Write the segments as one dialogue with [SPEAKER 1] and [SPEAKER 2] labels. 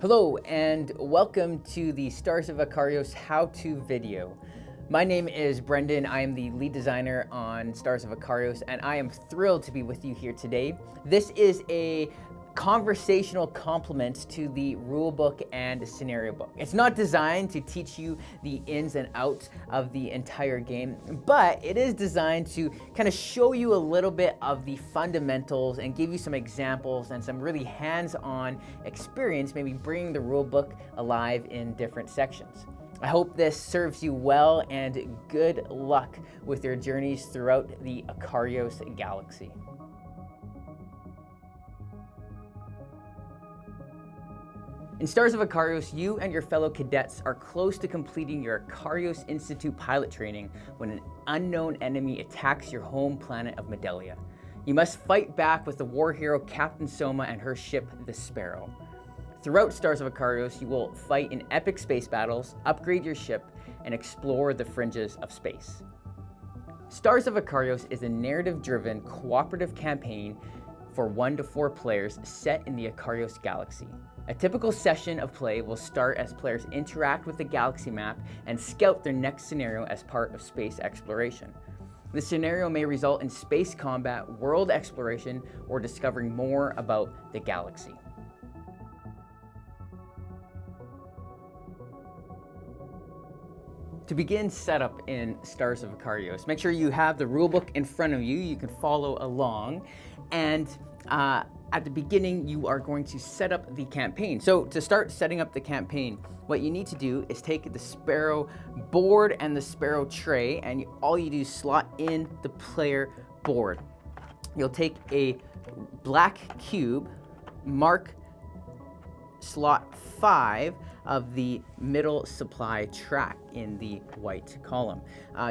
[SPEAKER 1] Hello and welcome to the Stars of Akarios how-to video. My name is Brendan. I am the lead designer on Stars of Akarios and I am thrilled to be with you here today. This is a conversational complement to the rulebook and scenario book. It's not designed to teach you the ins and outs of the entire game, but it is designed to kind of show you a little bit of the fundamentals and give you some examples and some really hands-on experience, maybe bringing the rulebook alive in different sections. I hope this serves you well and good luck with your journeys throughout the Akarios galaxy. In Stars of Akarios, you and your fellow cadets are close to completing your Akarios Institute pilot training when an unknown enemy attacks your home planet of Medelia. You must fight back with the war hero Captain Soma and her ship, the Sparrow. Throughout Stars of Akarios, you will fight in epic space battles, upgrade your ship, and explore the fringes of space. Stars of Akarios is a narrative-driven, cooperative campaign for 1 to 4 players set in the Akarios galaxy. A typical session of play will start as players interact with the galaxy map and scout their next scenario as part of space exploration. The scenario may result in space combat, world exploration, or discovering more about the galaxy. To begin setup in Stars of Akarios, make sure you have the rulebook in front of you. You can follow along, and at the beginning, you are going to set up the campaign. So to start setting up the campaign, what you need to do is take the Sparrow board and the Sparrow tray, and all you do is slot in the player board. You'll take a black cube, mark slot 5 of the middle supply track in the white column.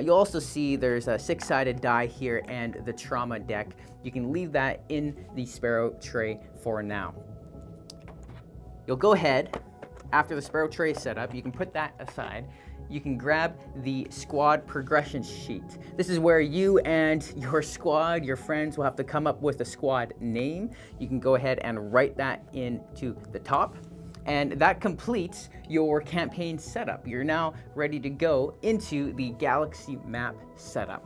[SPEAKER 1] You'll also see there's a 6-sided die here and the trauma deck. You can leave that in the Sparrow tray for now. You'll go ahead, after the Sparrow tray is set up, you can put that aside. You can grab the squad progression sheet. This is where you and your squad, your friends, will have to come up with a squad name. You can go ahead and write that into the top. And that completes your campaign setup. You're now ready to go into the galaxy map setup.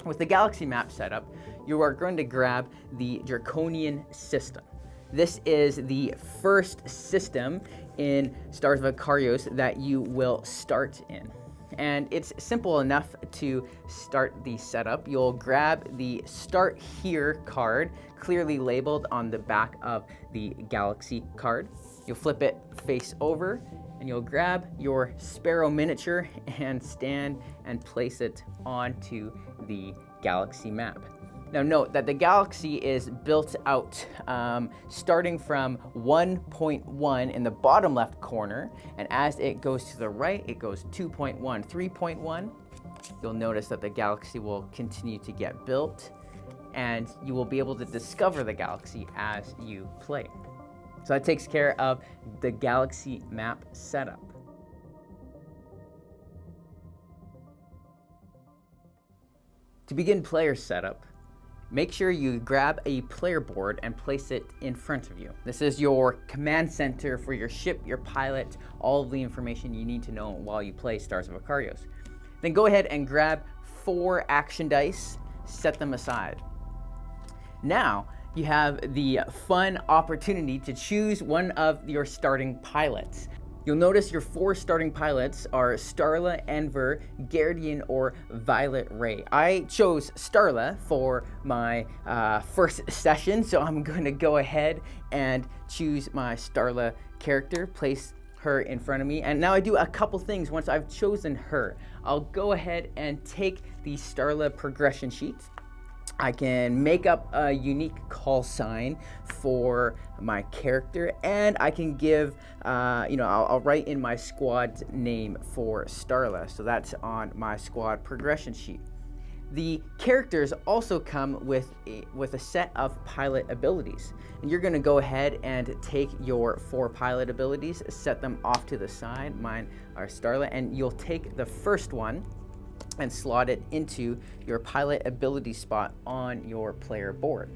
[SPEAKER 1] With the galaxy map setup, you are going to grab the Draconian system. This is the first system in Stars of Akarios that you will start in. And it's simple enough to start the setup. You'll grab the Start Here card, clearly labeled on the back of the Galaxy card. You'll flip it face over, and you'll grab your Sparrow miniature and stand and place it onto the Galaxy map. Now note that the galaxy is built out starting from 1.1 in the bottom left corner, and as it goes to the right, it goes 2.1, 3.1. You'll notice that the galaxy will continue to get built, and you will be able to discover the galaxy as you play. So that takes care of the galaxy map setup. To begin player setup, make sure you grab a player board and place it in front of you. This is your command center for your ship, your pilot, all of the information you need to know while you play Stars of Akarios. Then go ahead and grab 4 action dice, set them aside. Now, you have the fun opportunity to choose one of your starting pilots. You'll notice your 4 starting pilots are Starla, Enver, Guardian, or Violet Ray. I chose Starla for my first session, so I'm going to go ahead and choose my Starla character, place her in front of me. And now I do a couple things once I've chosen her. I'll go ahead and take the Starla progression sheet. I can make up a unique call sign for my character, and I can give, I'll write in my squad name for Starla. So that's on my squad progression sheet. The characters also come with a set of pilot abilities. And you're going to go ahead and take your 4 pilot abilities, set them off to the side. Mine are Starla, and you'll take the first one and slot it into your pilot ability spot on your player board.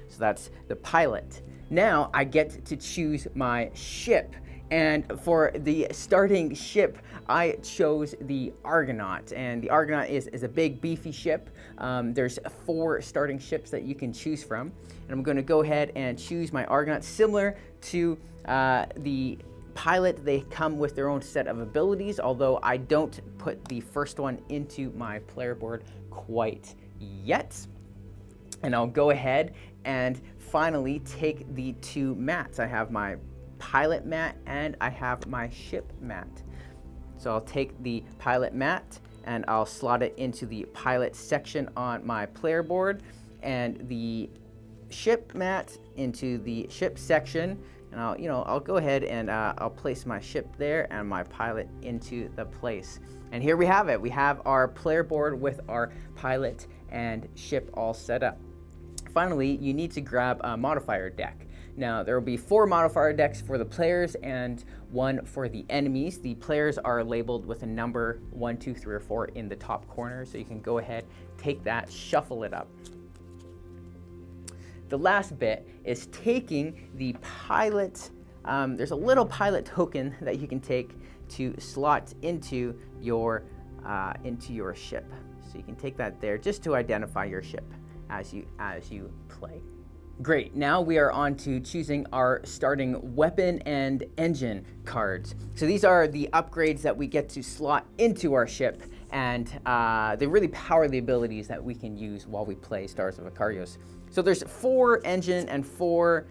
[SPEAKER 1] So that's the pilot. Now I get to choose my ship And for the starting ship, I chose the Argonaut. And the Argonaut is a big, beefy ship. There's 4 starting ships that you can choose from. And I'm going to go ahead and choose my Argonaut. Similar to the pilot, they come with their own set of abilities, although I don't put the first one into my player board quite yet. And I'll go ahead and finally take the 2 mats. I have my pilot mat and I have my ship mat. So I'll take the pilot mat and I'll slot it into the pilot section on my player board, and the ship mat into the ship section. And I'll go ahead and I'll place my ship there and my pilot into the place. And here we have it. We have our player board with our pilot and ship all set up. Finally, you need to grab a modifier deck. Now, there will be 4 modifier decks for the players and 1 for the enemies. The players are labeled with a number 1, 2, 3, or 4 in the top corner, so you can go ahead, take that, shuffle it up. The last bit is taking the pilot. There's a little pilot token that you can take to slot into your ship. So you can take that there just to identify your ship as you play. Great, now we are on to choosing our starting weapon and engine cards. So these are the upgrades that we get to slot into our ship, and they really power the abilities that we can use while we play Stars of Akarios. So there's 4 engine and 4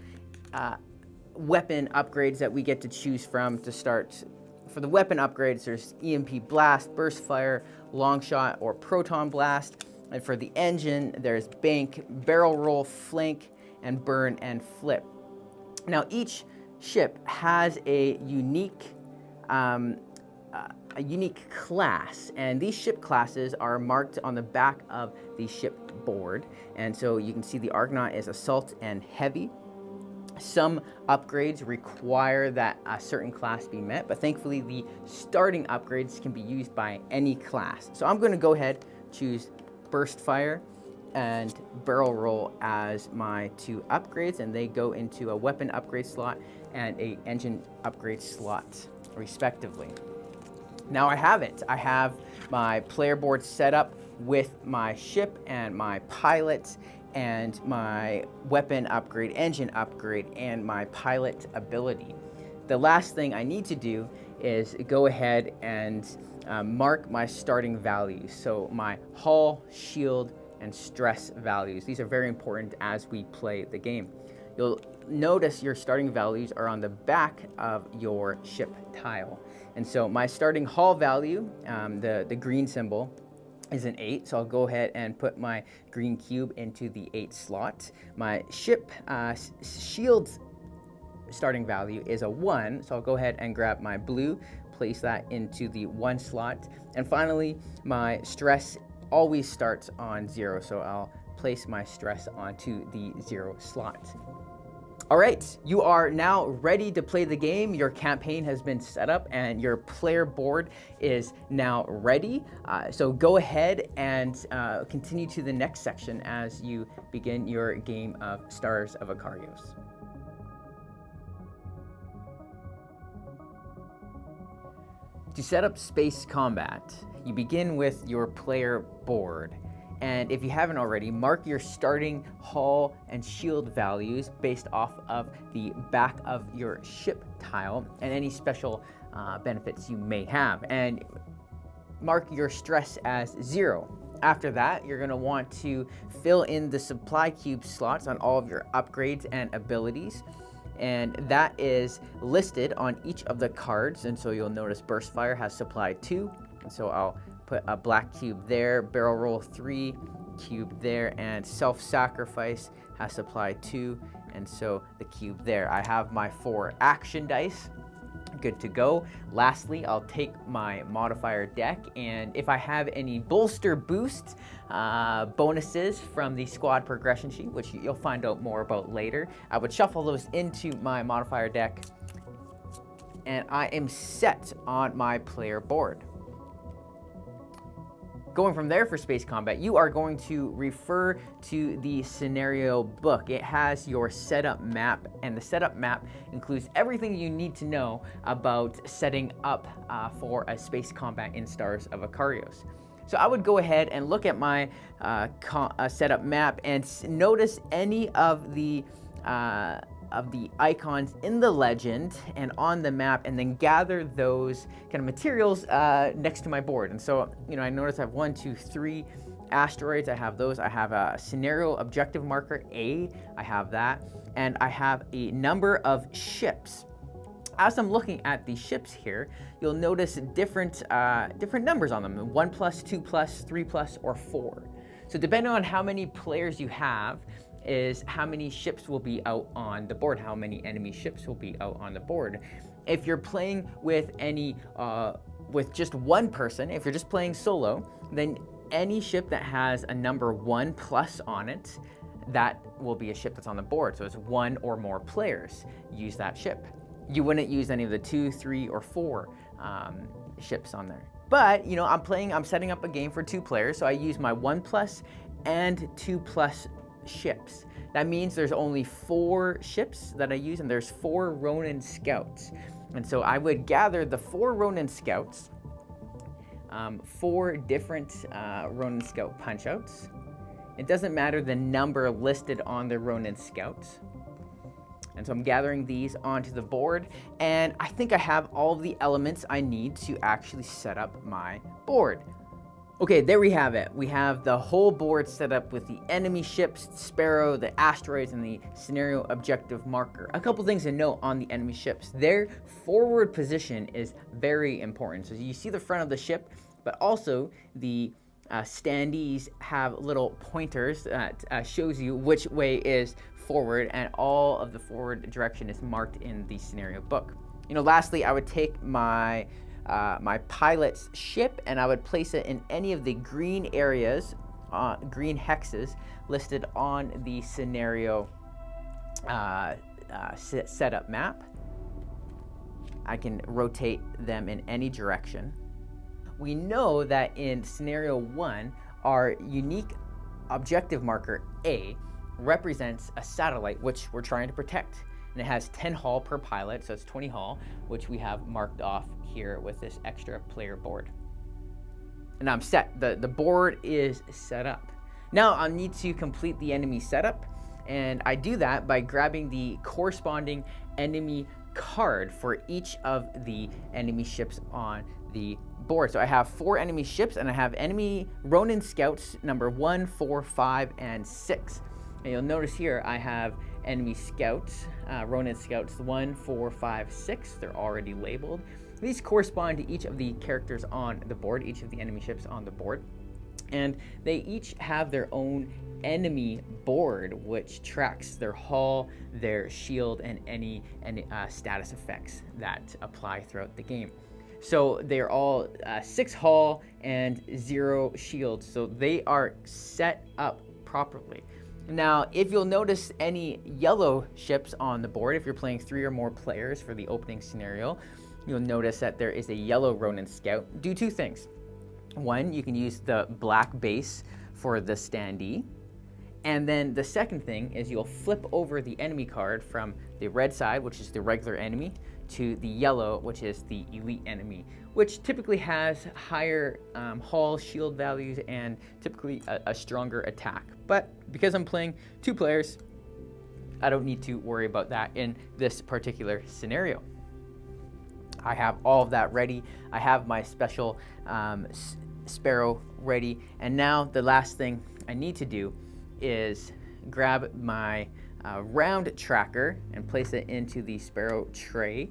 [SPEAKER 1] weapon upgrades that we get to choose from to start. For the weapon upgrades, there's EMP Blast, Burst Fire, Long Shot, or Proton Blast. And for the engine, there's Bank, Barrel Roll, Flank, and Burn and Flip. Now, each ship has a unique class, and these ship classes are marked on the back of the ship board. And so you can see the Argonaut is Assault and Heavy. Some upgrades require that a certain class be met, but thankfully the starting upgrades can be used by any class. So I'm going to go ahead, choose Burst Fire and Barrel Roll as my 2 upgrades, and they go into a weapon upgrade slot and a engine upgrade slot respectively. Now I have it. I have my player board set up with my ship and my pilot and my weapon upgrade, engine upgrade, and my pilot ability. The last thing I need to do is go ahead and mark my starting values. So my hull, shield, and stress values. These are very important as we play the game. You'll notice your starting values are on the back of your ship tile. And so my starting hull value, the green symbol, is an 8, so I'll go ahead and put my green cube into the 8 slot. My ship shield starting value is a 1, so I'll go ahead and grab my blue, place that into the 1 slot. And finally, my stress always starts on 0, so I'll place my stress onto the 0 slot. All right, you are now ready to play the game. Your campaign has been set up and your player board is now ready. So go ahead and continue to the next section as you begin your game of Stars of Akarios. To set up space combat, you begin with your player board. And if you haven't already, mark your starting hull and shield values based off of the back of your ship tile and any special benefits you may have. And mark your stress as 0. After that, you're going to want to fill in the supply cube slots on all of your upgrades and abilities. And that is listed on each of the cards. And so you'll notice Burst Fire has supply 2. And so I'll put a black cube there, Barrel Roll 3, cube there, and Self-Sacrifice has supply 2, and so the cube there. I have my 4 action dice, good to go. Lastly, I'll take my modifier deck, and if I have any bolster boost bonuses from the squad progression sheet, which you'll find out more about later, I would shuffle those into my modifier deck, and I am set on my player board. going from there for space combat, you are going to refer to the scenario book. It has your setup map, and the setup map includes everything you need to know about setting up for a space combat in Stars of Akarios. So I would go ahead and look at my setup map and notice any of the icons in the legend and on the map, and then gather those kind of materials next to my board. And so, I notice I have 1, 2, 3 asteroids. I have those. I have a scenario objective marker A. I have that, and I have a number of ships. As I'm looking at the ships here, you'll notice different numbers on them: 1+, 2+, 3+, or 4. So depending on how many players you have, is how many ships will be out on the board, how many enemy ships will be out on the board. If you're playing with with just one person, if you're just playing solo, then any ship that has a number 1+ on it, that will be a ship that's on the board. So it's 1 or more players use that ship. You wouldn't use any of the 2, 3, or 4 ships on there. But I'm setting up a game for 2 players, so I use my 1+ and 2+ ships. That means there's only 4 ships that I use, and there's 4 Ronin scouts. And so I would gather the 4 Ronin scouts, 4 different Ronin scout punch-outs. It doesn't matter the number listed on the Ronin scouts. And so I'm gathering these onto the board, and I think I have all of the elements I need to actually set up my board. Okay, there we have it. We have the whole board set up with the enemy ships, Sparrow, the asteroids, and the scenario objective marker. A couple things to note on the enemy ships. Their forward position is very important. So you see the front of the ship, but also the standees have little pointers that shows you which way is forward, and all of the forward direction is marked in the scenario book. Lastly, I would take my my pilot's ship, and I would place it in any of the green areas, green hexes listed on the scenario setup map. I can rotate them in any direction. We know that in scenario 1, our unique objective marker A represents a satellite which we're trying to protect. And it has 10 hull per pilot, so it's 20 hull, which we have marked off here with this extra player board. And I'm set. The board is set up. Now I need to complete the enemy setup, and I do that by grabbing the corresponding enemy card for each of the enemy ships on the board. So I have 4 enemy ships, and I have enemy Ronin scouts number 1, 4, 5, and 6. And you'll notice here I have enemy scouts, Ronin scouts 1, 4, 5, 6. They're already labeled. These correspond to each of the characters on the board, each of the enemy ships on the board. And they each have their own enemy board, which tracks their hull, their shield, and any status effects that apply throughout the game. So they're all 6 hull and 0 shield, so they are set up properly. Now, if you'll notice any yellow ships on the board, if you're playing 3 or more players for the opening scenario, you'll notice that there is a yellow Ronin scout. Do 2 things. 1, you can use the black base for the standee. And then the second thing is you'll flip over the enemy card from the red side, which is the regular enemy, to the yellow, which is the elite enemy, which typically has higher hull shield values and typically a stronger attack. But because I'm playing 2 players, I don't need to worry about that in this particular scenario. I have all of that ready. I have my special Sparrow ready. And now the last thing I need to do is grab my round tracker and place it into the Sparrow tray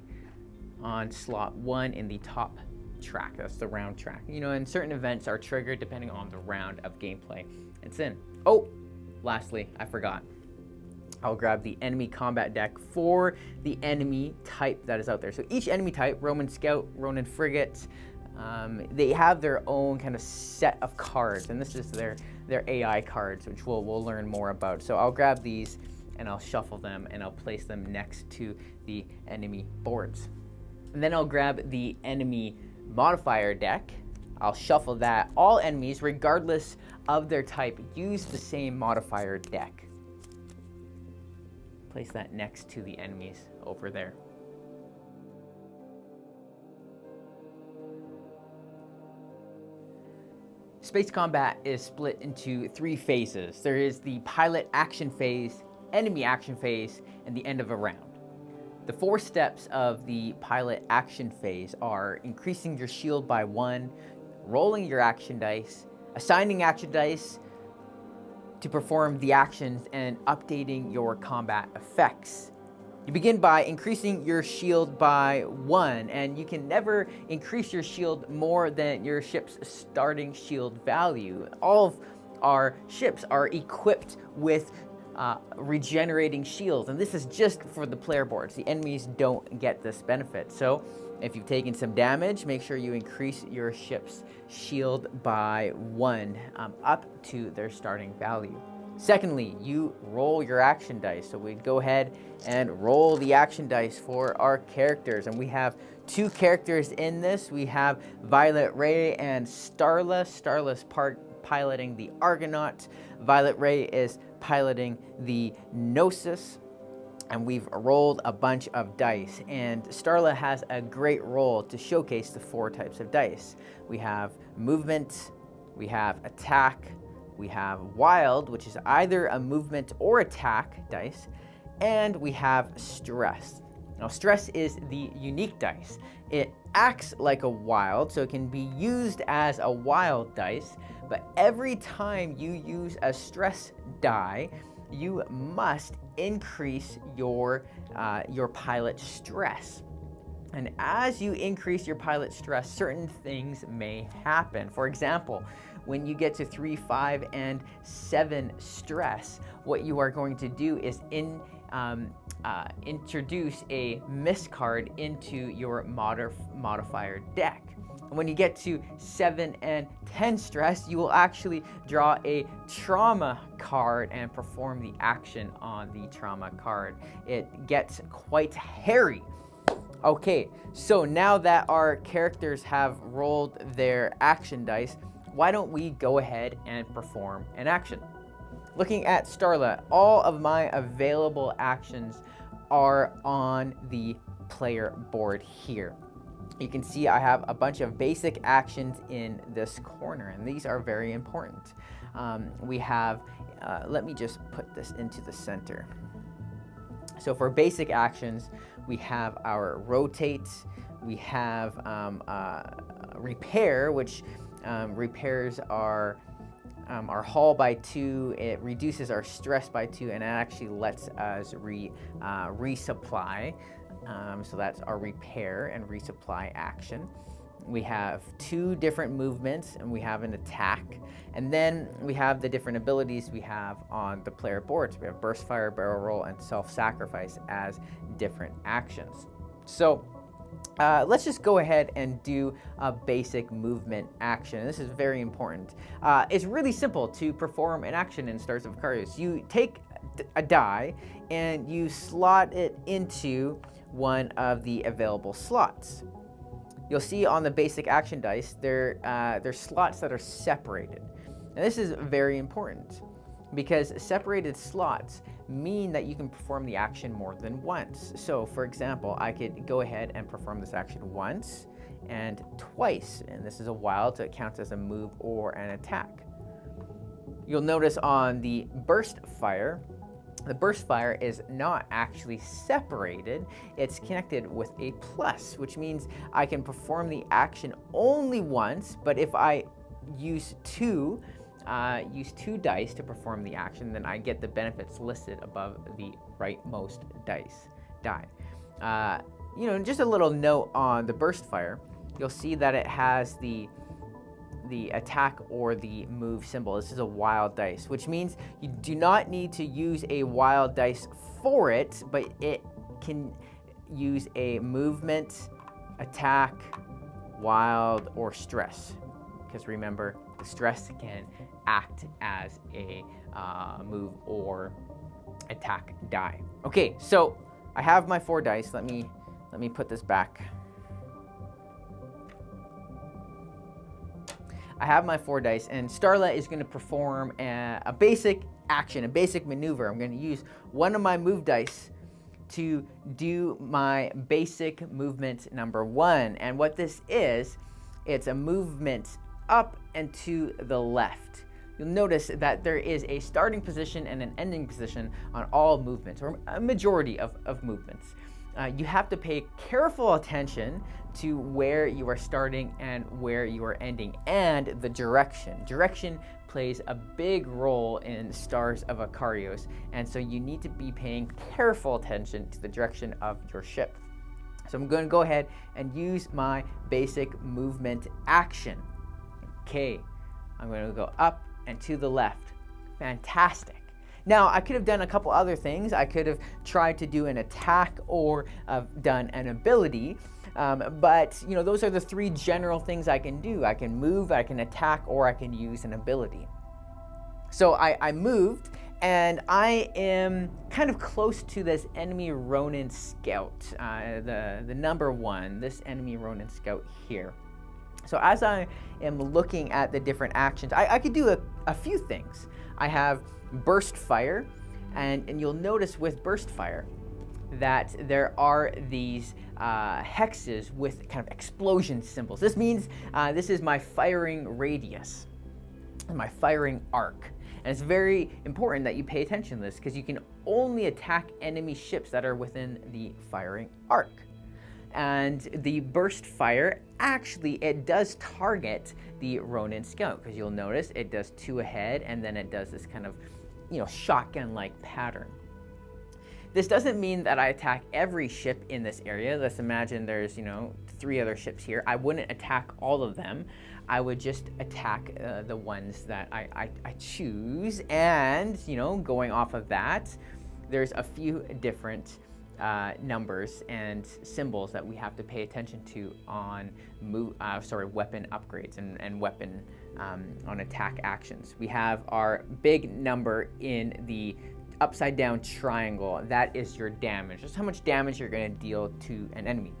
[SPEAKER 1] on slot 1 in the top track. That's the round track. And certain events are triggered depending on the round of gameplay it's in. Oh, lastly, I forgot. I'll grab the enemy combat deck for the enemy type that is out there. So each enemy type, Ronin Scout, Ronin Frigate, they have their own kind of set of cards, and this is their AI cards, which we'll learn more about. So I'll grab these and I'll shuffle them and I'll place them next to the enemy boards. And then I'll grab the enemy modifier deck. I'll shuffle that. All enemies, regardless of their type, use the same modifier deck. Place that next to the enemies over there. Space combat is split into 3 phases. There is the pilot action phase, enemy action phase, and the end of a round. The 4 steps of the pilot action phase are increasing your shield by 1, rolling your action dice, assigning action dice to perform the actions, and updating your combat effects. You begin by increasing your shield by 1, and you can never increase your shield more than your ship's starting shield value. All of our ships are equipped with regenerating shields, and this is just for the player boards. The enemies don't get this benefit. So if you've taken some damage, make sure you increase your ship's shield by 1 up to their starting value. Secondly, you roll your action dice. So we'd go ahead and roll the action dice for our characters. And we have 2 characters in this. We have Violet Ray and Starla. Starla's piloting the Argonaut. Violet Ray is piloting the Gnosis. And we've rolled a bunch of dice. And Starla has a great roll to showcase the 4 types of dice. We have movement, we have attack, we have wild, which is either a movement or attack dice, and we have stress. Now, stress is the unique dice. It acts like a wild, so it can be used as a wild dice, but every time you use a stress die, you must increase your pilot stress. And as you increase your pilot stress, certain things may happen. For example, when you get to 3, 5, and 7 stress, what you are going to do is introduce a miss card into your modifier deck. And when you get to 7 and 10 stress, you will actually draw a trauma card and perform the action on the trauma card. It gets quite hairy. Okay, so now that our characters have rolled their action dice, why don't we go ahead and perform an action? Looking at Starla, all of my available actions are on the player board here. You can see I have a bunch of basic actions in this corner, and these are very important. We have, let me just put this into the center. So for basic actions, we have our rotate, we have repair, which repairs our hull by 2. It reduces our stress by 2, and it actually lets us resupply. So that's our repair and resupply action. We have 2 different movements, and we have an attack. And then we have the different abilities we have on the player boards. We have burst fire, barrel roll, and self-sacrifice as different actions. So let's just go ahead and do a basic movement action. This is very important. It's really simple to perform an action in Stars of Akarios. You take a die and you slot it into one of the available slots. You'll see on the basic action dice, there's slots that are separated. And this is very important because separated slots mean that you can perform the action more than once. So for example, I could go ahead and perform this action once and twice, and this is a wild, so it counts as a move or an attack. You'll notice on the burst fire, the burst fire is not actually separated, it's connected with a plus, which means I can perform the action only once, but if I use two dice to perform the action, then I get the benefits listed above the rightmost die. Just a little note on the burst fire, you'll see that it has the attack or the move symbol. This is a wild dice, which means you do not need to use a wild dice for it, but it can use a movement, attack, wild, or stress. Because remember, stress can act as a move or attack die. Okay, so I have my 4 dice. Let me put this back. have my 4 dice, and Starlet is going to perform a basic action, a basic maneuver. I'm going to use one of my move dice to do my basic movement number 1. And what this is, it's a movement up and to the left. You'll notice that there is a starting position and an ending position on all movements, or a majority of movements. You have to pay careful attention to where you are starting and where you are ending, and the direction. Direction plays a big role in Stars of Akarios, and so you need to be paying careful attention to the direction of your ship. So I'm going to go ahead and use my basic movement action. Okay, I'm going to go up and to the left. Fantastic. Now, I could have done a couple other things. I could have tried to do an attack or done an ability, but those are the 3 general things I can do. I can move, I can attack, or I can use an ability. So I moved, and I am kind of close to this enemy Ronin scout, the number 1, this enemy Ronin scout here. So as I am looking at the different actions, I could do a few things. I have burst fire, and you'll notice with burst fire that there are these hexes with kind of explosion symbols. This means this is my firing radius, my firing arc. And it's very important that you pay attention to this, because you can only attack enemy ships that are within the firing arc. And the burst fire, actually, it does target the Ronin scout, because you'll notice it does 2 ahead, and then it does this kind of, shotgun-like pattern. This doesn't mean that I attack every ship in this area. Let's imagine there's, 3 other ships here. I wouldn't attack all of them. I would just attack the ones that I choose, and, going off of that, there's a few different numbers and symbols that we have to pay attention to on weapon upgrades and weapon on attack actions. We have our big number in the upside down triangle. That is your damage, just how much damage you're going to deal to an enemy.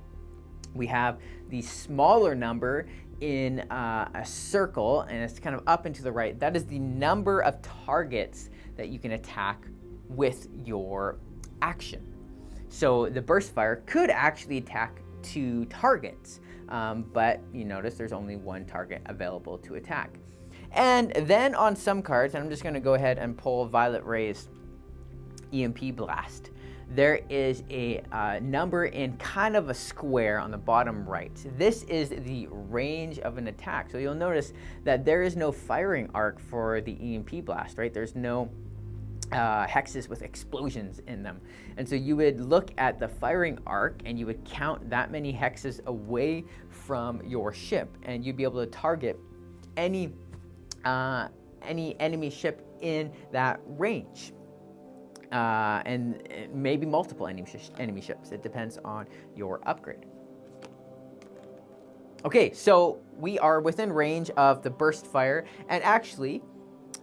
[SPEAKER 1] We have the smaller number in a circle, and it's kind of up and to the right. That is the number of targets that you can attack with your action. So the burst fire could actually attack 2 targets, but you notice there's only 1 target available to attack. And then on some cards, and I'm just going to go ahead and pull Violet Ray's EMP Blast, there is a number in kind of a square on the bottom right. This is the range of an attack. So you'll notice that there is no firing arc for the EMP Blast, right? There's no hexes with explosions in them. And so you would look at the firing arc, and you would count that many hexes away from your ship, and you'd be able to target any enemy ship in that range. And maybe multiple enemy ships. It depends on your upgrade. Okay, so we are within range of the burst fire, and actually,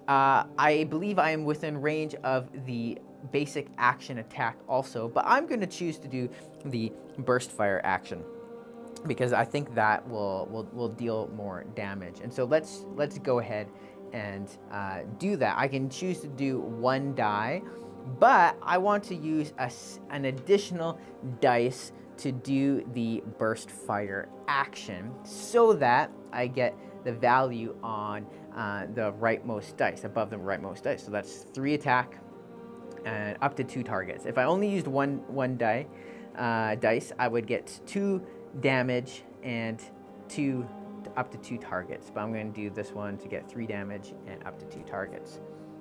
[SPEAKER 1] I believe I am within range of the basic action attack also, but I'm going to choose to do the burst fire action, because I think that will deal more damage. And so let's go ahead and do that. I can choose to do 1 die, but I want to use an additional dice to do the burst fire action, so that I get the value on the rightmost dice, above the rightmost dice. So that's 3 attack and up to 2 targets. If I only used one dice, I would get 2 damage and up to 2 targets. But I'm going to do this one to get 3 damage and up to 2 targets.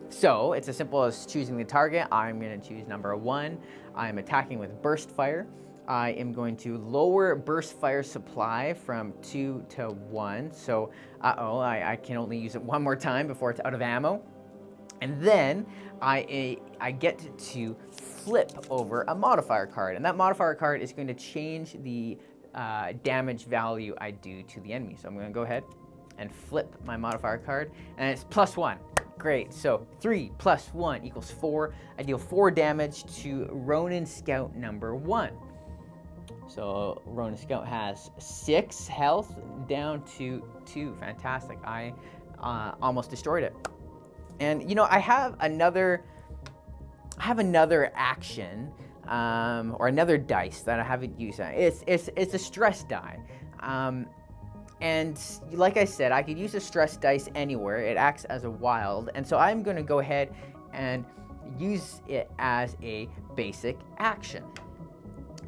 [SPEAKER 1] So it's as simple as choosing the target. I'm going to choose number 1. I'm attacking with burst fire. I am going to lower burst fire supply from 2 to 1. So, I can only use it 1 more time before it's out of ammo. And then I get to flip over a modifier card. And that modifier card is going to change the damage value I do to the enemy. So I'm going to go ahead and flip my modifier card. And it's +1. Great. So 3 + 1 = 4. I deal 4 damage to Ronin Scout number 1. So Ronin Scout has 6 health down to 2. Fantastic. I almost destroyed it. And you know, I have another action, or another dice that I haven't used. It's a stress die. And like I said, I could use a stress dice anywhere. It acts as a wild. And so I'm going to go ahead and use it as a basic action,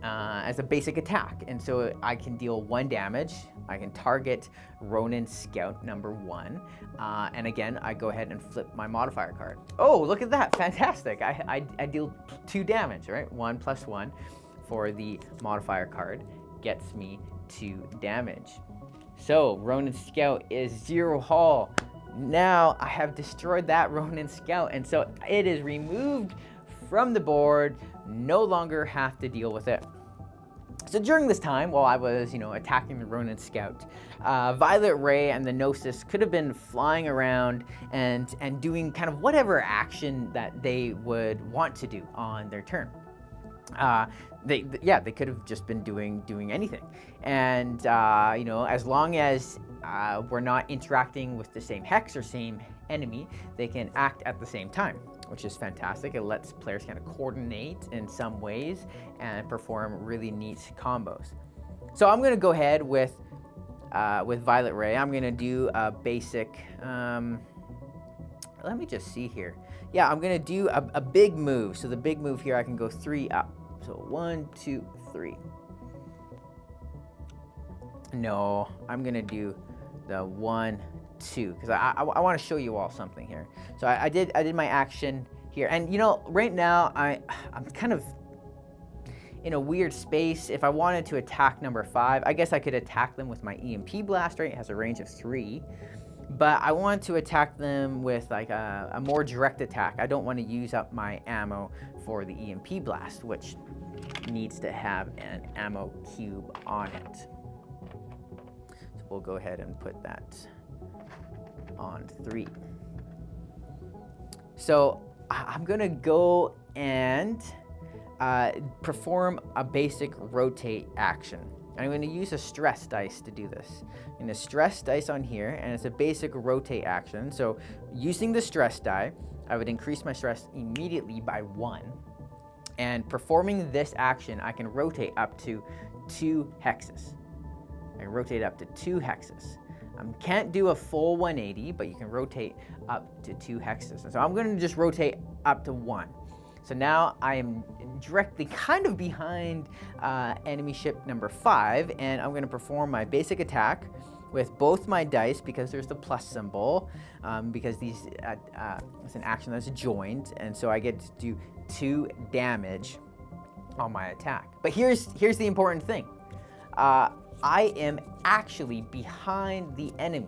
[SPEAKER 1] as a basic attack. And so I can deal 1 damage. I can target Ronin Scout number 1. And again, I go ahead and flip my modifier card. Oh, look at that. Fantastic. I deal 2 damage, right? 1 plus 1 for the modifier card gets me 2 damage. So Ronin Scout is 0 hull. Now I have destroyed that Ronin Scout, and so it is removed from the board. No longer have to deal with it. So during this time, while I was, attacking the Ronin Scout, Violet Ray and the Gnosis could have been flying around and doing kind of whatever action that they would want to do on their turn. They could have just been doing anything, and as long as we're not interacting with the same hex or same enemy, they can act at the same time, which is fantastic. It lets players kind of coordinate in some ways and perform really neat combos. So I'm going to go ahead with Violet Ray. I'm going to do a basic. Let me just see here. Yeah, I'm going to do a big move. So the big move here, I can go 3 up. So 1, 2, 3. No, I'm going to do the 1, 2, because I want to show you all something here. So I did my action here, and right now I'm kind of in a weird space. If I wanted to attack number 5, I guess I could attack them with my EMP blast, right? It has a range of 3, but I want to attack them with like a more direct attack. I don't want to use up my ammo for the EMP blast, which needs to have an ammo cube on it. So we'll go ahead and put that on 3. So I'm gonna go and perform a basic rotate action. I'm going to use a stress dice to do this. I'm going to stress dice on here, and it's a basic rotate action. So using the stress die, I would increase my stress immediately by 1. And performing this action, I can rotate up to 2 hexes. I can rotate up to 2 hexes. Can't do a full 180, but you can rotate up to 2 hexes. And so I'm going to just rotate up to 1. So now I am directly kind of behind enemy ship number 5, and I'm going to perform my basic attack with both my dice, because there's the plus symbol, because it's an action that's joined, and so I get to do 2 damage on my attack. But here's the important thing. I am actually behind the enemy.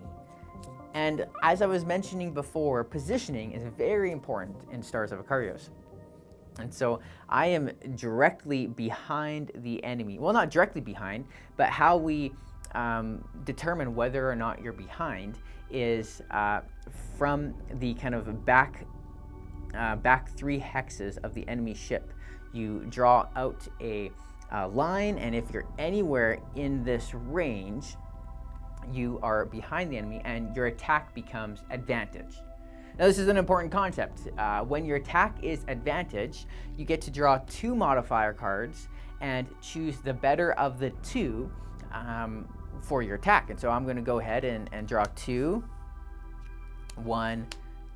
[SPEAKER 1] And as I was mentioning before, positioning is very important in Stars of Akarios. And so I am directly behind the enemy. Well, not directly behind, but how we determine whether or not you're behind is from the kind of back 3 hexes of the enemy ship. You draw out a line, and if you're anywhere in this range, you are behind the enemy, and your attack becomes advantage. Now, this is an important concept. When your attack is advantage, you get to draw 2 modifier cards and choose the better of the 2 for your attack. And so I'm going to go ahead and draw 2, 1,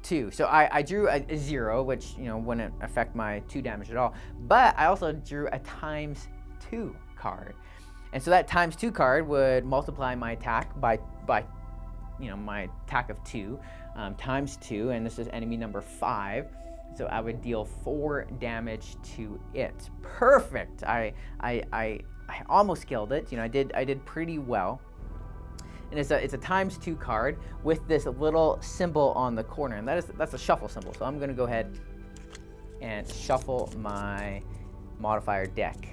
[SPEAKER 1] 2. So I drew a 0, which wouldn't affect my 2 damage at all. But I also drew a times 2 card, and so that times 2 card would multiply my attack by my attack of 2 times 2, and this is enemy number 5. So I would deal 4 damage to it. Perfect. I almost killed it. I did pretty well. And it's a times 2 card with this little symbol on the corner, and that's a shuffle symbol. So I'm going to go ahead and shuffle my modifier deck.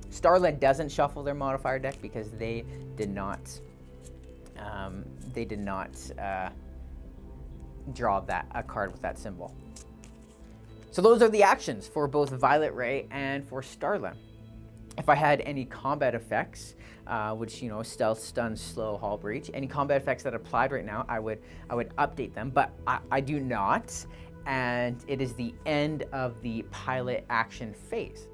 [SPEAKER 1] Starlet doesn't shuffle their modifier deck because they did not draw a card with that symbol. So those are the actions for both Violet Ray and for Starlet. If I had any combat effects, which, you know, stealth, stun, slow, hull breach, any combat effects that applied right now, I would update them, but I do not, and it is the end of the pilot action phase.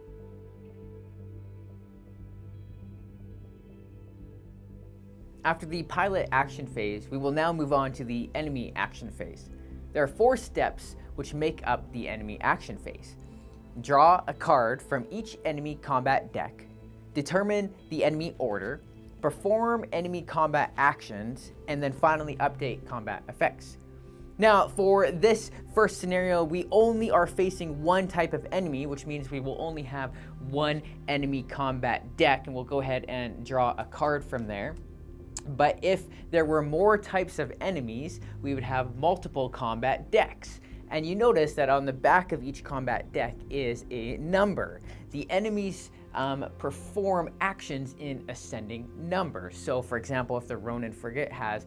[SPEAKER 1] After the pilot action phase, we will now move on to the enemy action phase. There are 4 steps which make up the enemy action phase. Draw a card from each enemy combat deck, determine the enemy order, perform enemy combat actions, and then finally update combat effects. Now, for this first scenario, we only are facing one type of enemy, which means we will only have one enemy combat deck, and we'll go ahead and draw a card from there. But if there were more types of enemies, we would have multiple combat decks. And you notice that on the back of each combat deck is a number. The enemies perform actions in ascending numbers. So for example, if the Ronin frigate has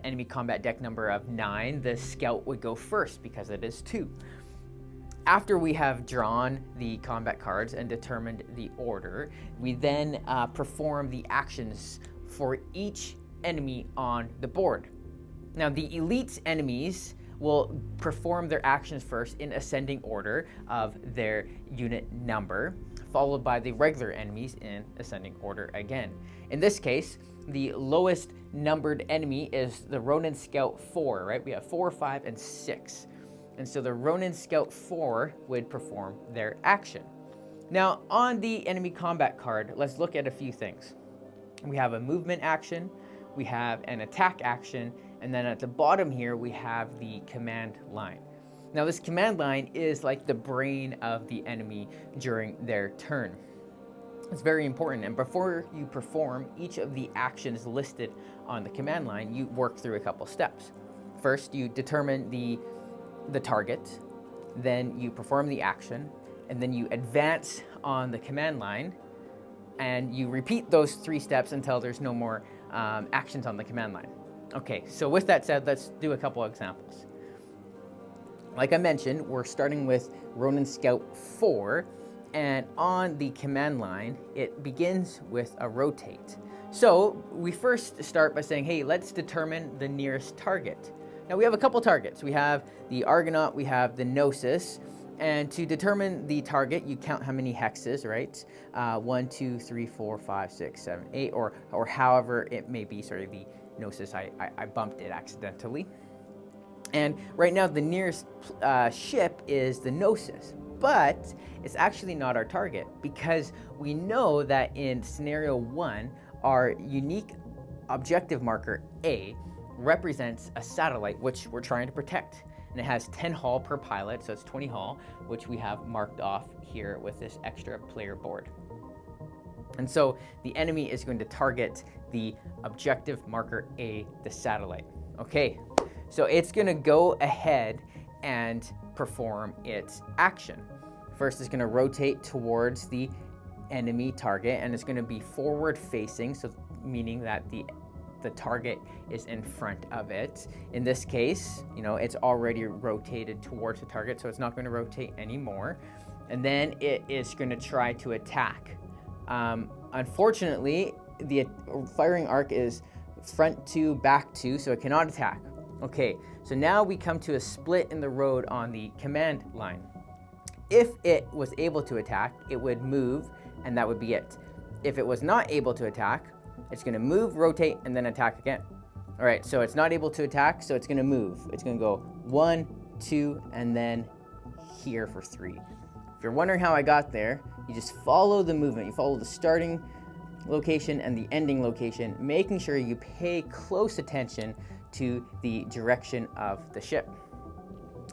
[SPEAKER 1] enemy combat deck number of 9, the scout would go first because it is 2. After we have drawn the combat cards and determined the order, we then perform the actions for each enemy on the board. Now, the elite enemies will perform their actions first in ascending order of their unit number, followed by the regular enemies in ascending order again. In this case, the lowest numbered enemy is the Ronin Scout 4, right? We have 4, 5, and 6. And so the Ronin Scout 4 would perform their action. Now, on the enemy combat card, let's look at a few things. We have a movement action, we have an attack action, and then at the bottom here, we have the command line. Now, this command line is like the brain of the enemy during their turn. It's very important, and before you perform each of the actions listed on the command line, you work through a couple steps. First, you determine the target, then you perform the action, and then you advance on the command line, and you repeat those 3 steps until there's no more actions on the command line. Okay, so with that said, let's do a couple examples. Like I mentioned, we're starting with Ronin Scout 4, and on the command line, it begins with a rotate. So we first start by saying, hey, let's determine the nearest target. Now we have a couple targets. We have the Argonaut, we have the Gnosis, and to determine the target, you count how many hexes, right? 1, 2, 3, 4, 5, 6, 7, 8, or however it may be. Sorry, the Gnosis, I bumped it accidentally. And right now, the nearest ship is the Gnosis, but it's actually not our target because we know that in scenario 1, our unique objective marker A represents a satellite which we're trying to protect. And it has 10 hull per pilot, so it's 20 hull, which we have marked off here with this extra player board. And so the enemy is going to target the objective marker A, the satellite. Okay, so it's going to go ahead and perform its action. First, it's going to rotate towards the enemy target, and it's going to be forward facing, so meaning that the target is in front of it. In this case, you know, it's already rotated towards the target, so it's not going to rotate anymore. And then it is going to try to attack. Unfortunately, the firing arc is front 2, back 2, so it cannot attack. Okay, so now we come to a split in the road on the command line. If it was able to attack, it would move, and that would be it. If it was not able to attack, it's going to move, rotate, and then attack again. All right, so it's not able to attack, so it's going to move. It's going to go 1, 2, and then here for 3. If you're wondering how I got there, you just follow the movement. You follow the starting location and the ending location, making sure you pay close attention to the direction of the ship.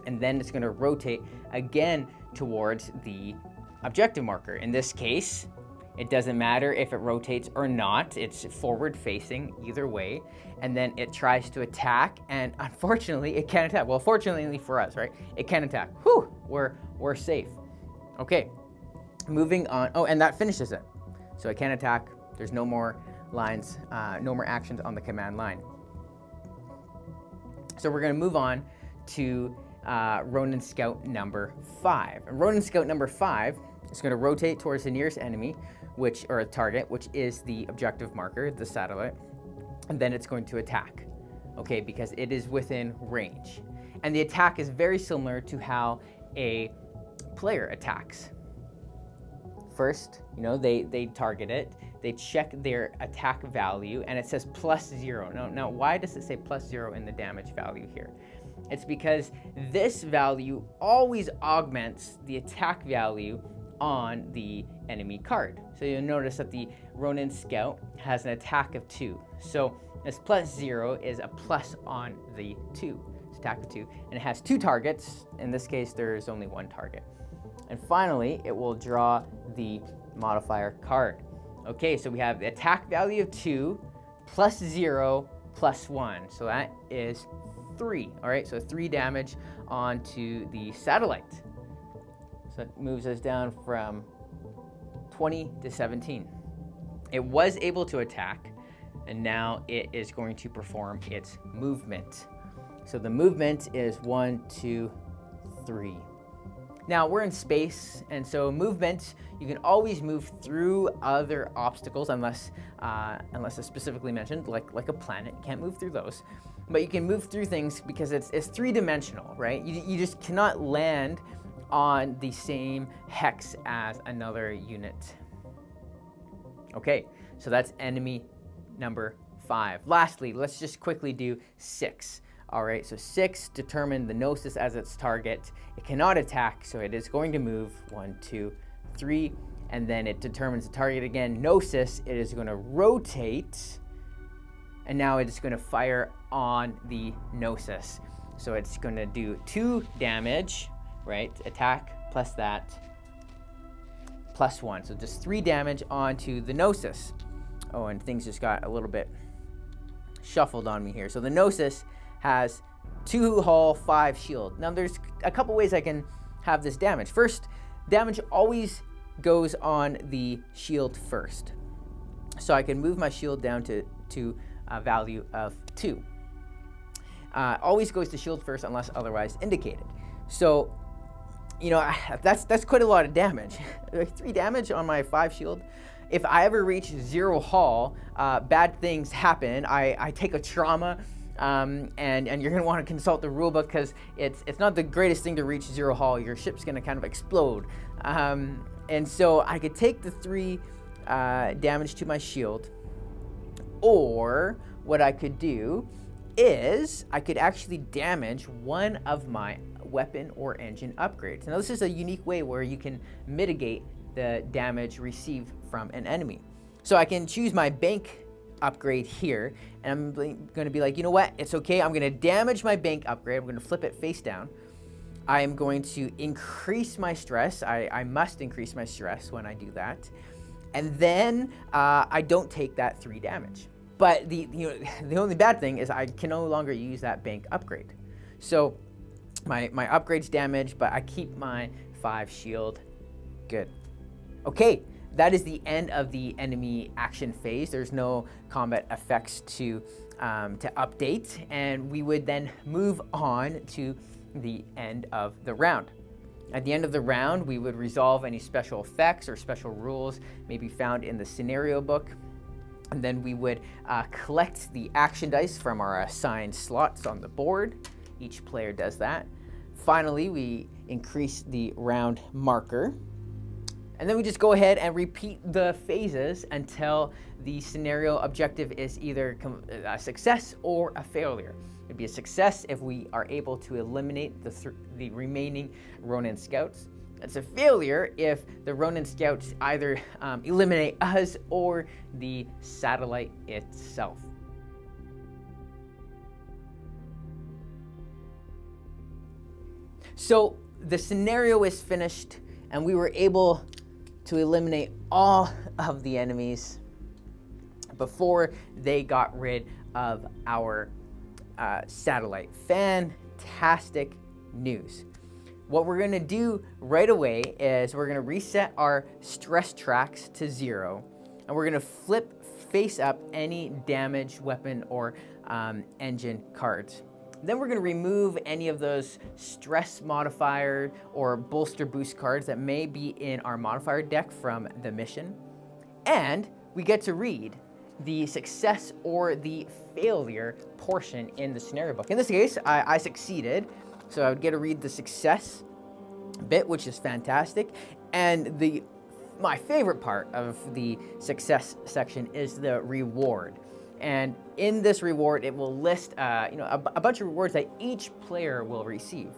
[SPEAKER 1] And then it's going to rotate again towards the objective marker. In this case, it doesn't matter if it rotates or not. It's forward facing either way. And then it tries to attack, and unfortunately it can't attack. Well, fortunately for us, right? It can attack. Whew, we're safe. Okay, moving on. Oh, and that finishes it. So it can't attack. There's no more lines, no more actions on the command line. So we're going to move on to Ronin Scout number 5. And Ronin Scout number 5 It's going to rotate towards the nearest enemy, or target, which is the objective marker, the satellite, and then it's going to attack, okay, because it is within range. And the attack is very similar to how a player attacks. First, they target it, they check their attack value, and it says +0. Now, why does it say +0 in the damage value here? It's because this value always augments the attack value on the enemy card. So you'll notice that the Ronin Scout has an attack of 2. So this +0 is a plus on the 2. It's attack of 2. And it has 2 targets. In this case, there's only 1 target. And finally, it will draw the modifier card. Okay, so we have the attack value of 2, +0, +1. So that is 3. All right, so 3 damage onto the satellite. So it moves us down from 20 to 17. It was able to attack, and now it is going to perform its movement. So the movement is 1, 2, 3. Now we're in space, and so movement, you can always move through other obstacles unless it's specifically mentioned, like a planet. You can't move through those, but you can move through things because it's 3-dimensional, right? You just cannot land on the same hex as another unit. Okay, so that's enemy number 5. Lastly, let's just quickly do 6. All right, so 6, determine the Gnosis as its target. It cannot attack, so it is going to move 1, 2, 3, and then it determines the target again. Gnosis, it is going to rotate, and now it is going to fire on the Gnosis. So it's going to do 2 damage, right? Attack plus that, +1. So just 3 damage onto the Gnosis. Oh, and things just got a little bit shuffled on me here. So the Gnosis has 2 hull, 5 shield. Now there's a couple ways I can have this damage. First, damage always goes on the shield first. So I can move my shield down to a value of 2. Always goes to shield first unless otherwise indicated. So, that's quite a lot of damage. 3 damage on my 5 shield. If I ever reach 0 hull, bad things happen. I take a trauma. And you're going to want to consult the rulebook because it's not the greatest thing to reach 0 hull. Your ship's going to kind of explode. And so I could take the 3 damage to my shield, or what I could do is I could actually damage one of my weapon or engine upgrades. Now this is a unique way where you can mitigate the damage received from an enemy. So I can choose my bank upgrade here, and I'm going to be like, you know what, it's okay, I'm going to damage my bank upgrade, I'm going to flip it face down. I am going to increase my stress. I must increase my stress when I do that, and then I don't take that 3 damage. But the only bad thing is I can no longer use that bank upgrade. So my upgrade's damaged, but I keep my 5 shield. Good. Okay. That is the end of the enemy action phase. There's no combat effects to update, and we would then move on to the end of the round. At the end of the round, we would resolve any special effects or special rules maybe found in the scenario book, and then we would collect the action dice from our assigned slots on the board. Each player does that. Finally, we increase the round marker. And then we just go ahead and repeat the phases until the scenario objective is either a success or a failure. It'd be a success if we are able to eliminate the remaining Ronin Scouts. It's a failure if the Ronin Scouts either eliminate us or the satellite itself. So the scenario is finished, and we were able to eliminate all of the enemies before they got rid of our satellite. Fantastic news. What we're going to do right away is we're going to reset our stress tracks to 0, and we're going to flip face up any damaged weapon or engine cards. Then we're going to remove any of those stress modifier or bolster boost cards that may be in our modifier deck from the mission. And we get to read the success or the failure portion in the scenario book. In this case, I succeeded, so I would get to read the success bit, which is fantastic. And my favorite part of the success section is the reward. And in this reward, it will list a bunch of rewards that each player will receive.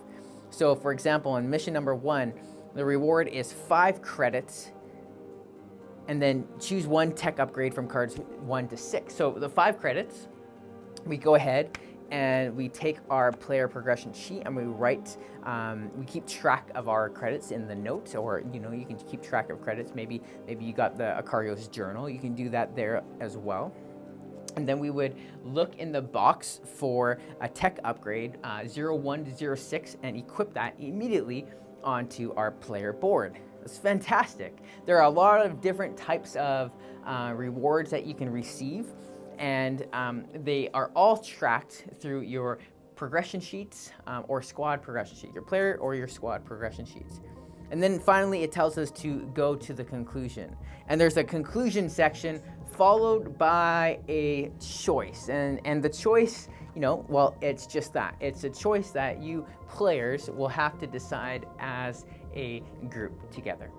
[SPEAKER 1] So for example, in mission number 1, the reward is 5 credits, and then choose one tech upgrade from cards 1 to 6. So the 5 credits, we go ahead and we take our player progression sheet and we write, we keep track of our credits in the notes, or you can keep track of credits. Maybe you got the Akarios journal, you can do that there as well. And then we would look in the box for a tech upgrade, 01 to 06, and equip that immediately onto our player board. It's fantastic. There are a lot of different types of rewards that you can receive, and they are all tracked through your progression sheets or squad progression sheet, your player or your squad progression sheets. And then finally, it tells us to go to the conclusion. And there's a conclusion section followed by a choice. And the choice, well, it's just that. It's a choice that you players will have to decide as a group together.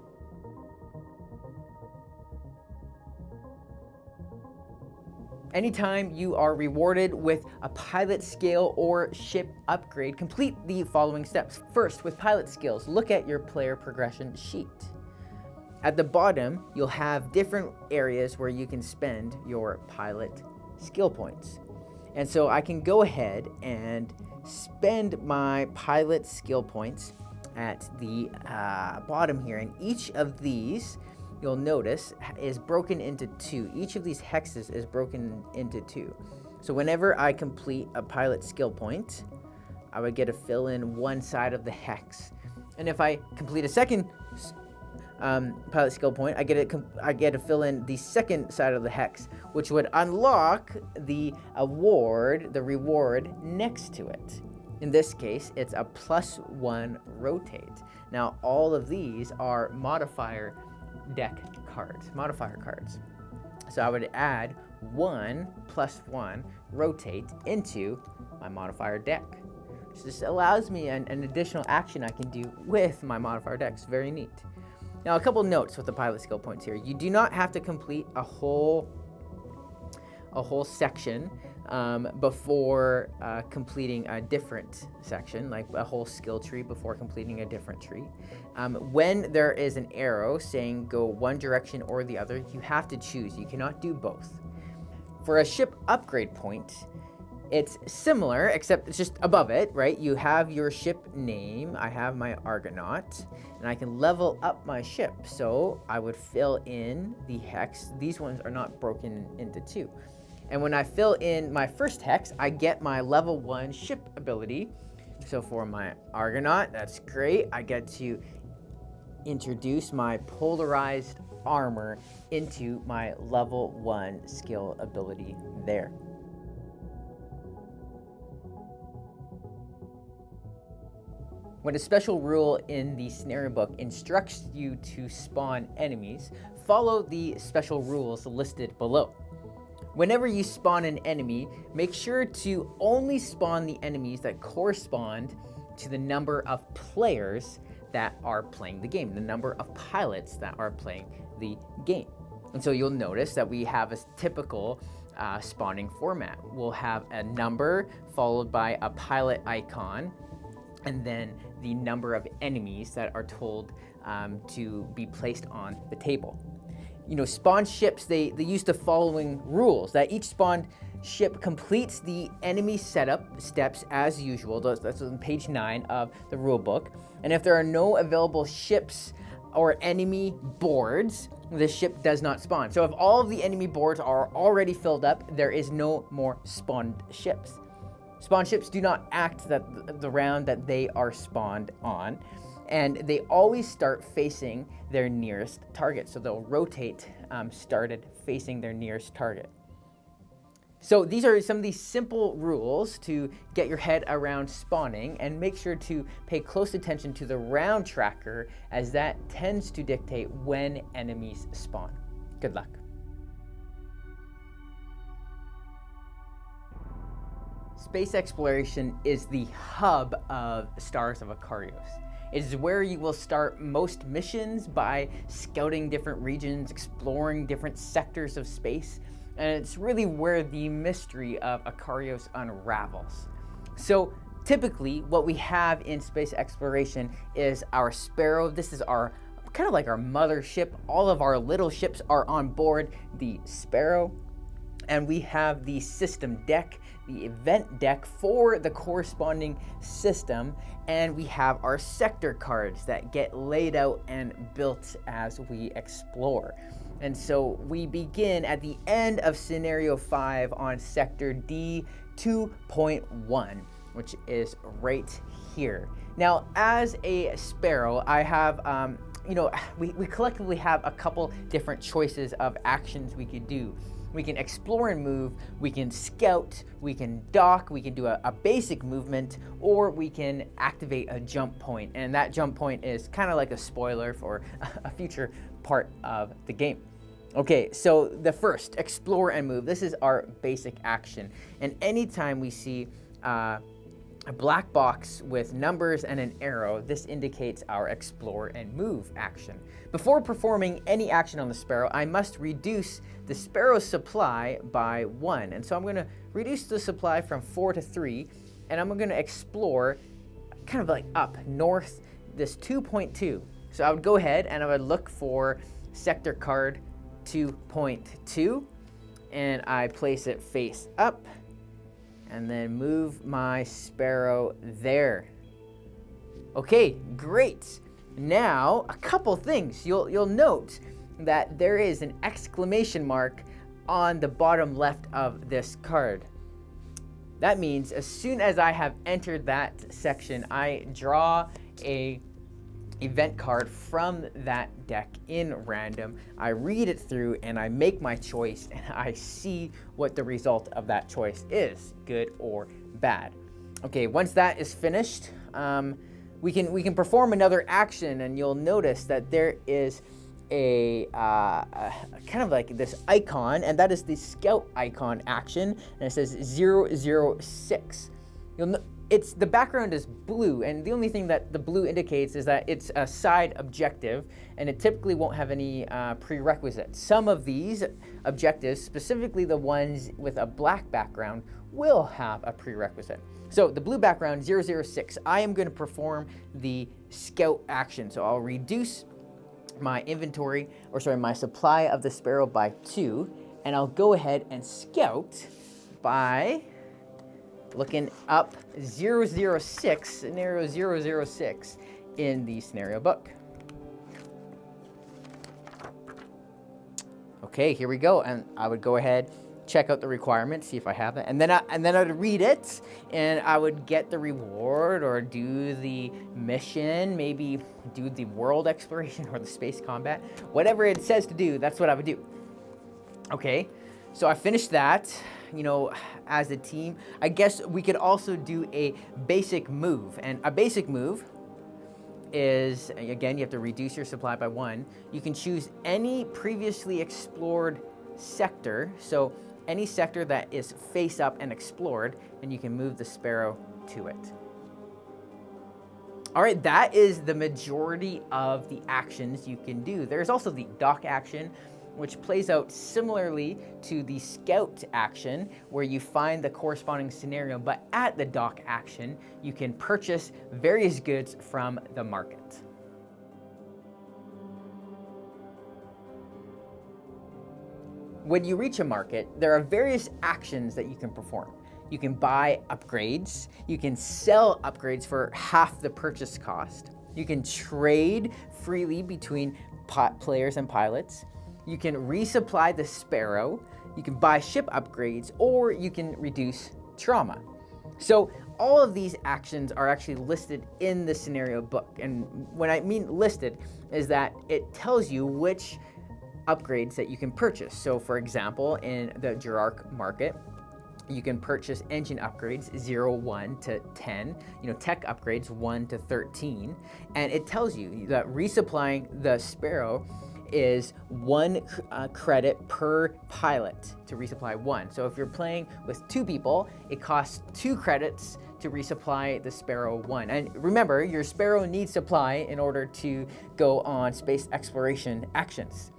[SPEAKER 1] Anytime you are rewarded with a pilot skill or ship upgrade, complete the following steps. First, with pilot skills, look at your player progression sheet. At the bottom, you'll have different areas where you can spend your pilot skill points. And so I can go ahead and spend my pilot skill points at the bottom here. And each of these, you'll notice, is broken into 2. Each of these hexes is broken into 2. So whenever I complete a pilot skill point, I would get to fill in one side of the hex. And if I complete a second pilot skill point, I get to fill in the second side of the hex, which would unlock the reward next to it. In this case, it's a +1 rotate. Now, all of these are modifier cards. So I would add 1 +1 rotate into my modifier deck. So this allows me an additional action I can do with my modifier decks. Very neat. Now, a couple notes with the pilot skill points here. You do not have to complete a whole section before completing a different section, like a whole skill tree before completing a different tree. When there is an arrow saying go one direction or the other, you have to choose. You cannot do both. For a ship upgrade point, it's similar, except it's just above it, right? You have your ship name. I have my Argonaut, and I can level up my ship. So I would fill in the hex. These ones are not broken into 2. And when I fill in my first hex, I get my level 1 ship ability. So for my Argonaut, that's great. I get to introduce my polarized armor into my level 1 skill ability there. When a special rule in the scenario book instructs you to spawn enemies, follow the special rules listed below. Whenever you spawn an enemy, make sure to only spawn the enemies that correspond to the number of players that are playing the game, the number of pilots that are playing the game. And so you'll notice that we have a typical spawning format. We'll have a number followed by a pilot icon, and then the number of enemies that are told to be placed on the table. Spawn ships, they use the following rules: that each spawned ship completes the enemy setup steps as usual. That's on page 9 of the rulebook. And if there are no available ships or enemy boards, the ship does not spawn. So if all of the enemy boards are already filled up, there is no more spawned ships. Spawn ships do not act the round that they are spawned on, and they always start facing their nearest target. So they'll rotate started facing their nearest target. So these are some of these simple rules to get your head around spawning, and make sure to pay close attention to the round tracker, as that tends to dictate when enemies spawn. Good luck. Space exploration is the hub of Stars of Akarios. It is where you will start most missions by scouting different regions, exploring different sectors of space, and it's really where the mystery of Akarios unravels. So typically what we have in space exploration is our Sparrow. This is our kind of like our mothership. All of our little ships are on board the Sparrow, and we have the system deck, the event deck for the corresponding system, and we have our sector cards that get laid out and built as we explore. And so we begin at the end of scenario 5 on sector D 2.1, which is right here. Now, as a Sparrow, I have we collectively have a couple different choices of actions we could do. We can explore and move, we can scout, we can dock, we can do a basic movement, or we can activate a jump point. And that jump point is kind of like a spoiler for a future part of the game. Okay, so the first, explore and move. This is our basic action. And anytime we see a black box with numbers and an arrow, this indicates our explore and move action. Before performing any action on the Sparrow, I must reduce the Sparrow's supply by 1. And so I'm going to reduce the supply from 4 to 3, and I'm going to explore kind of like up north, this 2.2. So I would go ahead and I would look for sector card 2.2, and I place it face up, and then move my Sparrow there. Okay, great. Now, a couple things. You'll note that there is an exclamation mark on the bottom left of this card. That means as soon as I have entered that section, I draw a event card from that deck in random. I read it through and I make my choice, and I see what the result of that choice is, good or bad. Okay, once that is finished, we can perform another action, and you'll notice that there is a kind of like this icon, and that is the scout icon action, and it says 006. It's the background is blue, and the only thing that the blue indicates is that it's a side objective, and it typically won't have any prerequisites. Some of these objectives, specifically the ones with a black background, will have a prerequisite. So the blue background 006, I am going to perform the scout action. So I'll reduce my my supply of the Sparrow by 2, and I'll go ahead and scout by looking up 006, scenario 006 in the scenario book. Okay, here we go, and I would go ahead, check out the requirements, see if I have it, and then I'd read it, and I would get the reward or do the mission, maybe do the world exploration or the space combat, whatever it says to do. That's what I would do. Okay, so I finished that. As a team, I guess we could also do a basic move. And a basic move is, again, you have to reduce your supply by 1. You can choose any previously explored sector, so any sector that is face up and explored, and you can move the Sparrow to it. All right, that is the majority of the actions you can do. There's also the dock action, which plays out similarly to the scout action, where you find the corresponding scenario, but at the dock action, you can purchase various goods from the market. When you reach a market, there are various actions that you can perform. You can buy upgrades, you can sell upgrades for half the purchase cost, you can trade freely between players and pilots, you can resupply the Sparrow, you can buy ship upgrades, or you can reduce trauma. So all of these actions are actually listed in the scenario book. And when I mean listed, is that it tells you which upgrades that you can purchase. So for example, in the Girark market, You can purchase engine upgrades 0, 1 to 10, tech upgrades 1 to 13, and it tells you that resupplying the Sparrow is 1 credit per pilot to resupply 1. So if you're playing with 2 people, it costs 2 credits to resupply the Sparrow 1. And remember, your Sparrow needs supply in order to go on space exploration actions.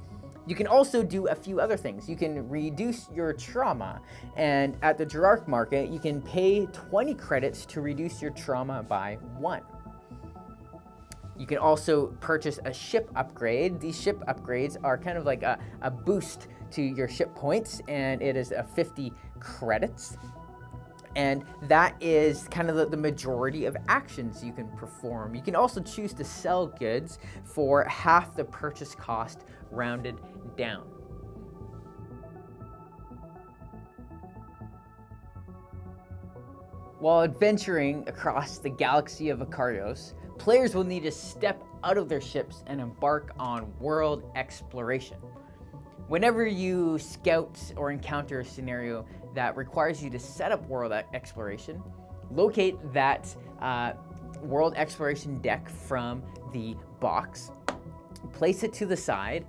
[SPEAKER 1] You can also do a few other things. You can reduce your trauma, and at the Girark market, you can pay 20 credits to reduce your trauma by 1. You can also purchase a ship upgrade. These ship upgrades are kind of like a boost to your ship points, and it is 50 credits. And that is kind of the majority of actions you can perform. You can also choose to sell goods for half the purchase cost rounded down. While adventuring across the galaxy of Akarios, players will need to step out of their ships and embark on world exploration. Whenever you scout or encounter a scenario that requires you to set up world exploration, locate that world exploration deck from the box, place it to the side,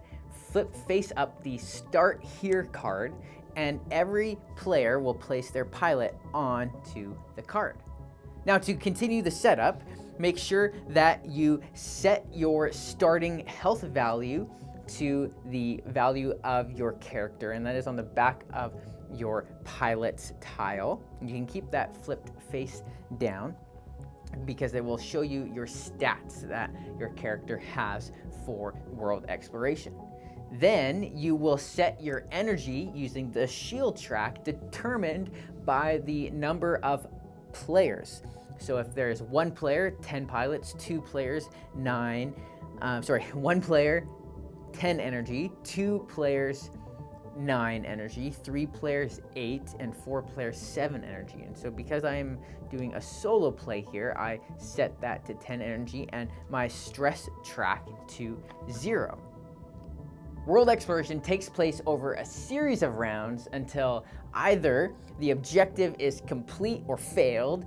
[SPEAKER 1] flip face up the Start Here card, and every player will place their pilot onto the card. Now, to continue the setup, make sure that you set your starting health value to the value of your character, and that is on the back of your pilot's tile. You can keep that flipped face down because it will show you your stats that your character has for world exploration. Then you will set your energy using the shield track determined by the number of players. So if there's 1 player, 10 pilots, 2 players, 1 player, 10 energy, 2 players, 9 energy, 3 players, 8, and 4 players, 7 energy. And so because I'm doing a solo play here, I set that to 10 energy and my stress track to 0. World exploration takes place over a series of rounds until either the objective is complete or failed,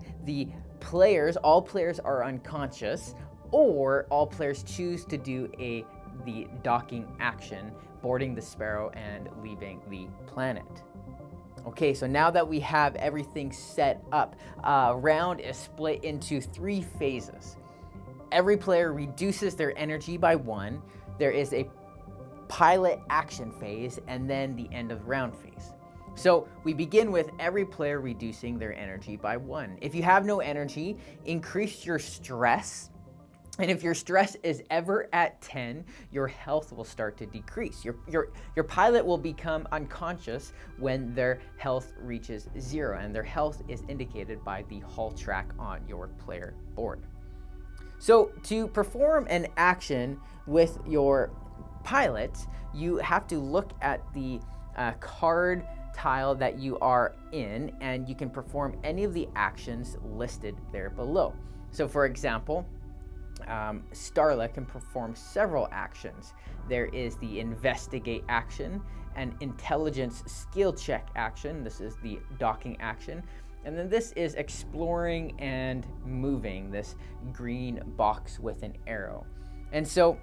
[SPEAKER 1] all players are unconscious, or all players choose to do the docking action, boarding the Sparrow and leaving the planet. Okay, so now that we have everything set up, round is split into 3 phases. Every player reduces their energy by 1. There is a pilot action phase, and then the end of round phase. So we begin with every player reducing their energy by 1. If you have no energy, increase your stress. And if your stress is ever at 10, your health will start to decrease. Your pilot will become unconscious when their health reaches 0, and their health is indicated by the hull track on your player board. So to perform an action with your pilot, you have to look at the card tile that you are in, and you can perform any of the actions listed there below. So for example, Starla can perform several actions. There is the investigate action, an intelligence skill check action. This is the docking action. And then this is exploring and moving, this green box with an arrow. And so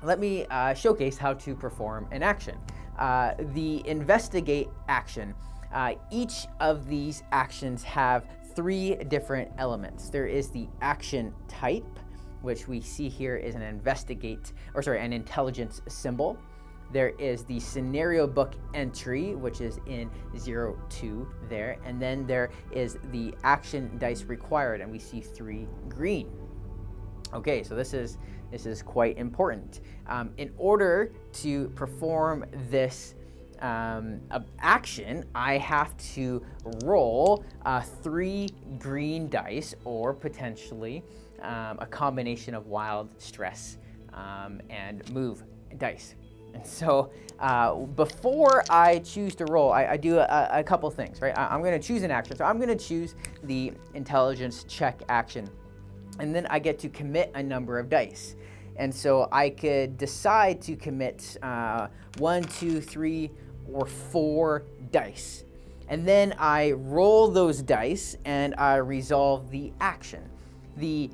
[SPEAKER 1] let me showcase how to perform an action. The investigate action. Each of these actions have 3 different elements. There is the action type, which we see here is an an intelligence symbol. There is the scenario book entry, which is in 0-2 there. And then there is the action dice required, and we see 3 green. Okay, so this is quite important. In order to perform this action, I have to roll 3 green dice, or potentially a combination of wild, stress, and move dice. And so before I choose to roll, I do a couple things, right? I'm going to choose an action. So I'm going to choose the intelligence check action. And then I get to commit a number of dice. And so I could decide to commit 1, 2, 3, or 4 dice. And then I roll those dice and I resolve the action. The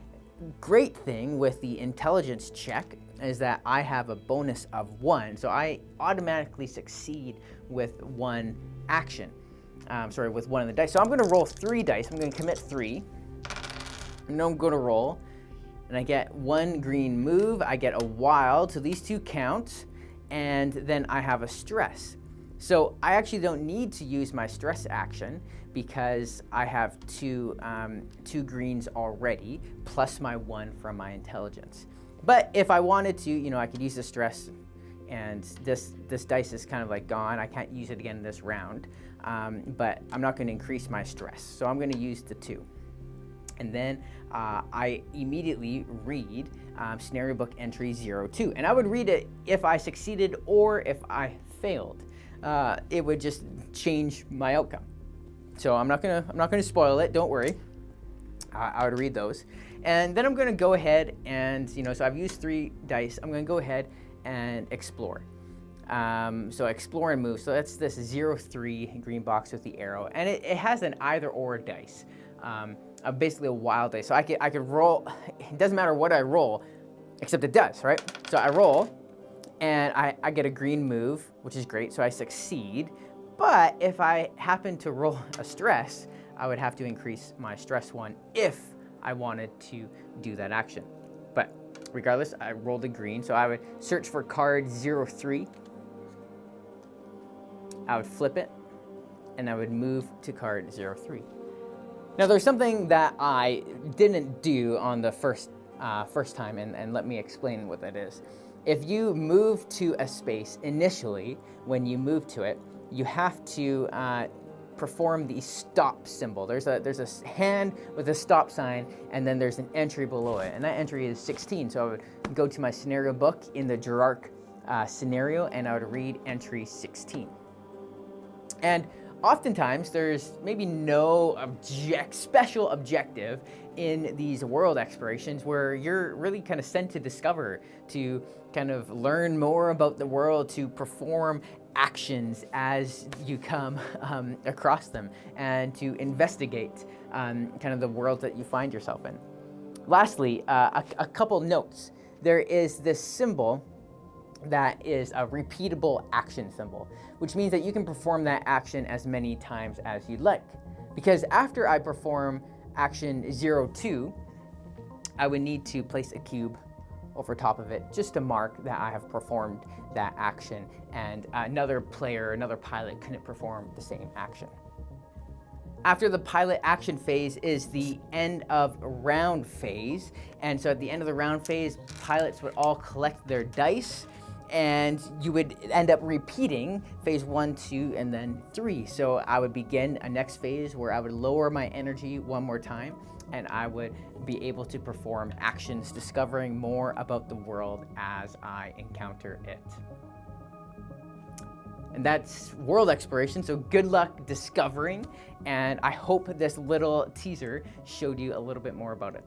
[SPEAKER 1] great thing with the intelligence check is that I have a bonus of 1, so I automatically succeed with one action. With one of the dice. So I'm going to roll 3 dice. I'm going to commit 3. And then I'm going to roll, and I get 1 green move. I get a wild, so these 2 count, and then I have a stress. So I actually don't need to use my stress action because I have 2 greens already, plus my 1 from my intelligence. But if I wanted to, I could use the stress, and this dice is kind of like gone. I can't use it again this round, but I'm not going to increase my stress. So I'm going to use the 2. And then I immediately read scenario book entry 02. And I would read it if I succeeded or if I failed. It would just change my outcome. So I'm not gonna spoil it. Don't worry. I would read those, and then I'm gonna go ahead and so I've used 3 dice. I'm gonna go ahead and explore. So explore and move. So that's this 03 green box with the arrow, and it has an either or dice. Basically a wild dice. So I could roll. It doesn't matter what I roll, except it does, right? So I roll, and I get a green move, which is great. So I succeed. But if I happen to roll a stress, I would have to increase my stress 1 if I wanted to do that action. But regardless, I rolled a green. So I would search for card 03. I would flip it, and I would move to card 03. Now, there's something that I didn't do on the first time, and let me explain what that is. If you move to a space initially, when you move to it, you have to perform the stop symbol. There's a hand with a stop sign, and then there's an entry below it, and that entry is 16. So I would go to my scenario book in the Girark scenario, and I would read entry 16. And oftentimes, there's maybe no special objective in these world explorations where you're really kind of sent to discover, to kind of learn more about the world, to perform actions as you come across them, and to investigate kind of the world that you find yourself in. Lastly, a couple notes. There is this symbol that is a repeatable action symbol, which means that you can perform that action as many times as you'd like. Because after I perform action 02, I would need to place a cube over top of it just to mark that I have performed that action, and another pilot couldn't perform the same action. After the pilot action phase is the end of round phase, and so at the end of the round phase, pilots would all collect their dice, and you would end up repeating phase 1, 2, and then 3. So I would begin a next phase where I would lower my energy one more time, and I would be able to perform actions discovering more about the world as I encounter it. And that's world exploration, so good luck discovering, and I hope this little teaser showed you a little bit more about it.